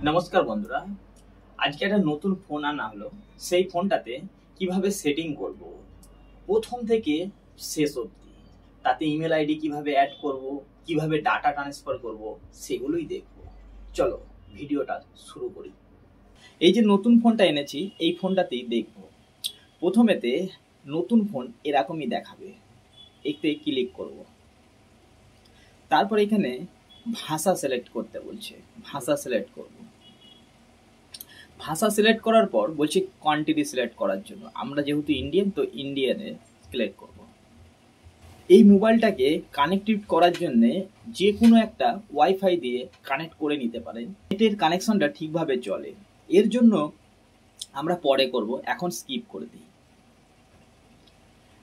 নমস্কার বন্ধুরা, আজকে একটা নতুন ফোন আনা হলো। সেই ফোনটাতে কিভাবে সেটিং করব প্রথম থেকে শেষ অবধি, তাতে ইমেল আইডি কিভাবে অ্যাড করব, কিভাবে ডাটা ট্রান্সফার করব, সেগুলোই দেখব। চলো ভিডিওটা শুরু করি। এই যে নতুন ফোনটা এনেছি, এই ফোনটাতেই দেখব। প্রথমেতে নতুন ফোন এরকমই দেখাবে, এতে ক্লিক করব। তারপর এখানে ভাষা সিলেক্ট করতে বলছে, ভাষা সিলেক্ট করব। ভাষা সিলেক্ট করার পর বলছে কান্ট্রি সিলেক্ট করার জন্য। আমরা যেহেতু ইন্ডিয়ান, তো ইন্ডিয়ানে সিলেক্ট করব। এই মোবাইলটাকে কানেক্টিভ করার জন্য যে কোনো একটা ওয়াইফাই দিয়ে কানেক্ট করে নিতে পারেন, নেটের কানেকশনটা ঠিকভাবে চলে। এর জন্য আমরা পরে করব, এখন স্কিপ করে দিই।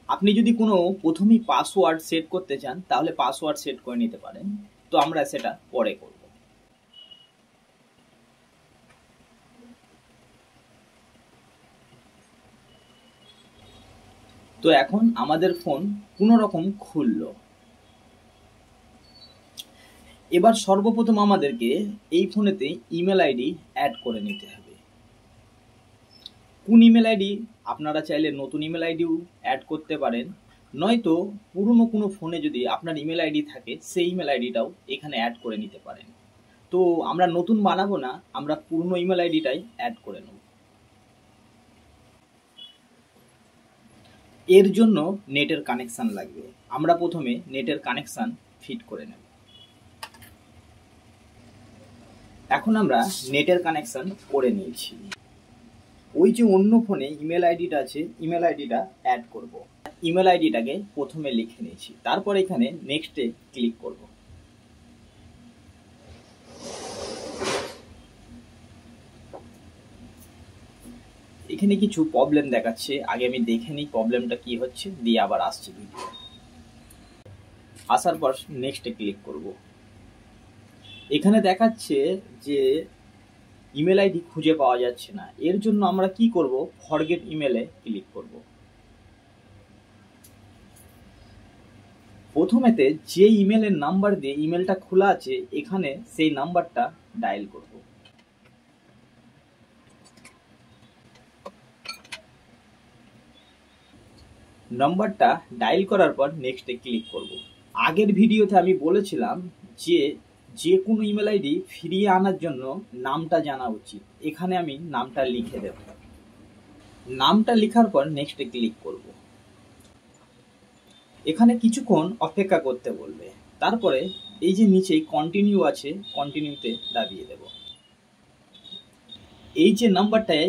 আপনি যদি কোনো প্রথমেই পাসওয়ার্ড সেট করতে চান, তাহলে পাসওয়ার্ড সেট করে নিতে পারেন, তো আমরা সেটা পরে করব। তো এখন আমাদের ফোন কোনো রকম খুললো। এবার সর্বপ্রথম আমাদেরকে এই ফোনেতে ইমেল আইডি অ্যাড করে নিতে হবে। কোন ইমেল আইডি? আপনারা চাইলে নতুন ইমেল আইডিও অ্যাড করতে পারেন, নয়তো পুরনো কোনো ফোনে যদি আপনার ইমেল আইডি থাকে, সেই ইমেল আইডিটাও এখানে অ্যাড করে নিতে পারেন। তো আমরা নতুন বানাবো না, আমরা পুরনো ইমেল আইডিটাই অ্যাড করে নেব। এর জন্য নেটের কানেকশন লাগবে। আমরা প্রথমে নেটের কানেকশন ফিট করে নেব। এখন আমরা নেটের কানেকশন করে নিয়েছি। ওই যে অন্য ফোনে ইমেল আইডিটা আছে, ইমেল আইডিটা অ্যাড করব। ইমেল আইডিটাকে প্রথমে লিখে নিয়েছি, তারপর এখানে নেক্সটে ক্লিক করব। এখানে কিছু প্রবলেম দেখাচ্ছে, আগে আমি দেখে নিই প্রবলেমটা কি হচ্ছে, দিয়ে আবার আসছি ভিডিও। আসার পর নেক্সটে ক্লিক করব। এখানে দেখাচ্ছে যে ইমেল আইডি খুঁজে পাওয়া যাচ্ছে না। এর জন্য আমরা কি করব? ফরগেট ইমেলে ক্লিক করব। প্রথমেতে যে ইমেলের নাম্বার দিয়ে ইমেলটা খোলা আছে, এখানে সেই নাম্বারটা ডায়াল করব। নাম্বারটা ডায়াল করার পর নেক্সটে ক্লিক করব। আগের ভিডিওতে আমি বলেছিলাম যে যে কোনো ইমেল আইডি ফিরিয়ে আনার জন্য নামটা জানা উচিত। এখানে আমি নামটা লিখে দেব। নামটা লেখার পর নেক্সটে ক্লিক করব। এখানে কিছুক্ষণ অপেক্ষা করতে বলবে। তারপরে এই যে নিচে কন্টিনিউ আছে, কন্টিনিউতে দাবিয়ে দেব। এই যে নাম্বারটায়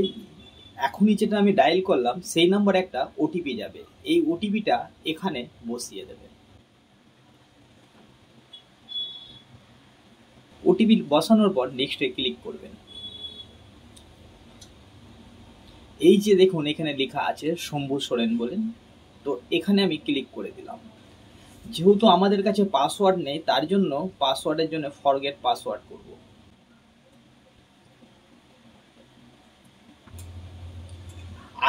এখনই যেটা আমি ডায়াল করলাম, সেই নাম্বার একটা ওটিপি যাবে। এই ওটিপিটা এখানে বসিয়ে দেবে। ওটিপি বসানোর পর নেক্সটে ক্লিক করবেন। এই যে দেখুন এখানে লেখা আছে শম্ভু সোরেন বলেন, তো এখানে আমি ক্লিক করে দিলাম। যেহেতু আমাদের কাছে পাসওয়ার্ড নেই, তার জন্য পাসওয়ার্ডের জন্য ফরগেট পাসওয়ার্ড করব।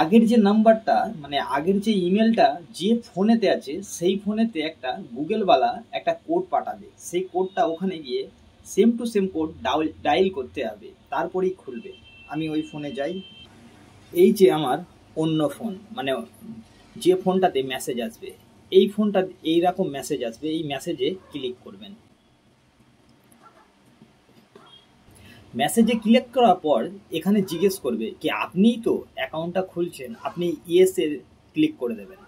আগের যে নাম্বারটা, মানে আগের যে ইমেলটা যে ফোনেতে আছে, সেই ফোনেতে একটা গুগলওয়ালা একটা কোড পাঠাবে। সেই কোডটা ওখানে গিয়ে same to same code dial করতে হবে, তারপরেই খুলবে। আমি ওই ফোনে যাই। এই যে আমার অন্য ফোন, মানে যে ফোনটাতে মেসেজ আসবে, এই ফোনটা এইরকম মেসেজ আসবে। এই মেসেজে ক্লিক করবেন। মেসেজে ক্লিক করার পর এখানে জিজ্ঞেস করবে কি আপনিই তো অ্যাকাউন্টটা খুলছেন, আপনি ইয়েসে ক্লিক করে দেবেন।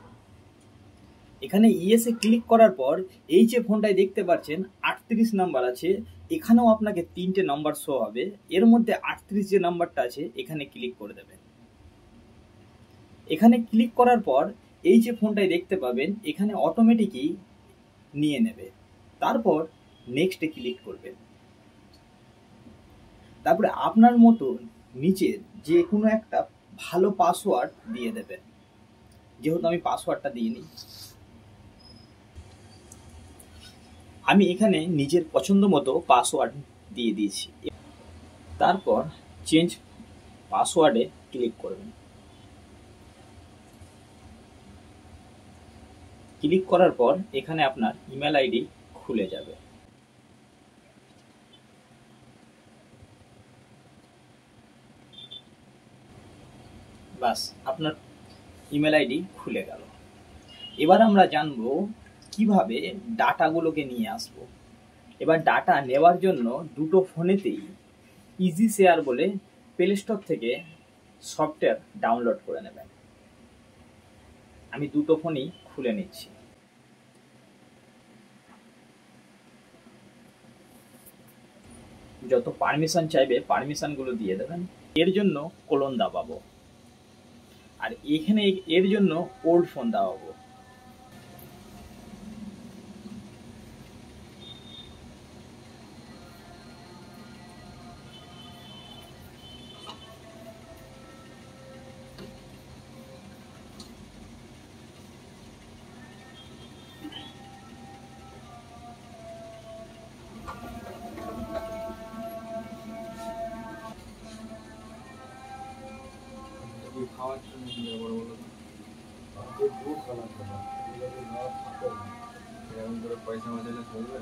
এখানে ইয়েসে ক্লিক করার পর এই যে ফোনটায় দেখতে পাচ্ছেন 38 নাম্বার আছে, এখানেও আপনাকে 3টে নাম্বার শো হবে। এর মধ্যে 38 যে নাম্বারটা আছে, এখানে ক্লিক করে দেবেন। এখানে ক্লিক করার পর এই যে ফোনটায় দেখতে পাবেন, এখানে অটোমেটিকই নিয়ে নেবে। তারপর নেক্সটে ক্লিক করবেন। তারপরে আপনার মতো নিচের যে কোনো একটা ভালো পাসওয়ার্ড দিয়ে দেবেন। যেহেতু আমি পাসওয়ার্ডটা দিইনি, আমি এখানে নিজের পছন্দ মতো পাসওয়ার্ড দিয়ে দিয়েছি। তারপর চেঞ্জ পাসওয়ার্ডে ক্লিক করবেন। ক্লিক করার পর এখানে আপনার ইমেল আইডি খুলে যাবে। বাস আপনার ইমেল আইডি খুলে গেল। এবার আমরা জানবো কিভাবে ডাটাগুলোকে নিয়ে আসবো। এবার ডাটা নেওয়ার জন্য দুটো ফোনেতেই ইজি শেয়ার বলে প্লে স্টোর থেকে সফটওয়্যার ডাউনলোড করে নেবেন। আমি দুটো ফোনই খুলে নিচ্ছি। যত পারমিশন চাইবে পারমিশনগুলো দিয়ে দেবেন। এর জন্য কোলন দাবাবো, আর এখানে এর জন্য ওল্ড ফোন দাবাবো। খাওয়ার জন্য কি ব্যবহার বলো তো? দুধ খাওয়ার কথা এরকম করে পয়সা বাঁচালে চলবে?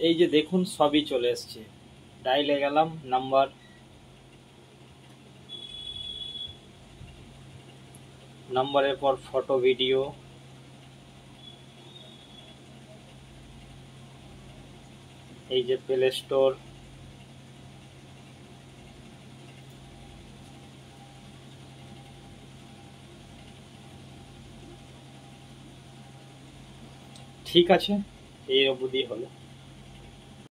এই যে দেখুন সবই চলে এসছে। ডাইলে গেলাম, নাম্বারের পর ফটো, ভিডিও, এই যে প্লে স্টোর, ঠিক আছে, এই অবধি হলো।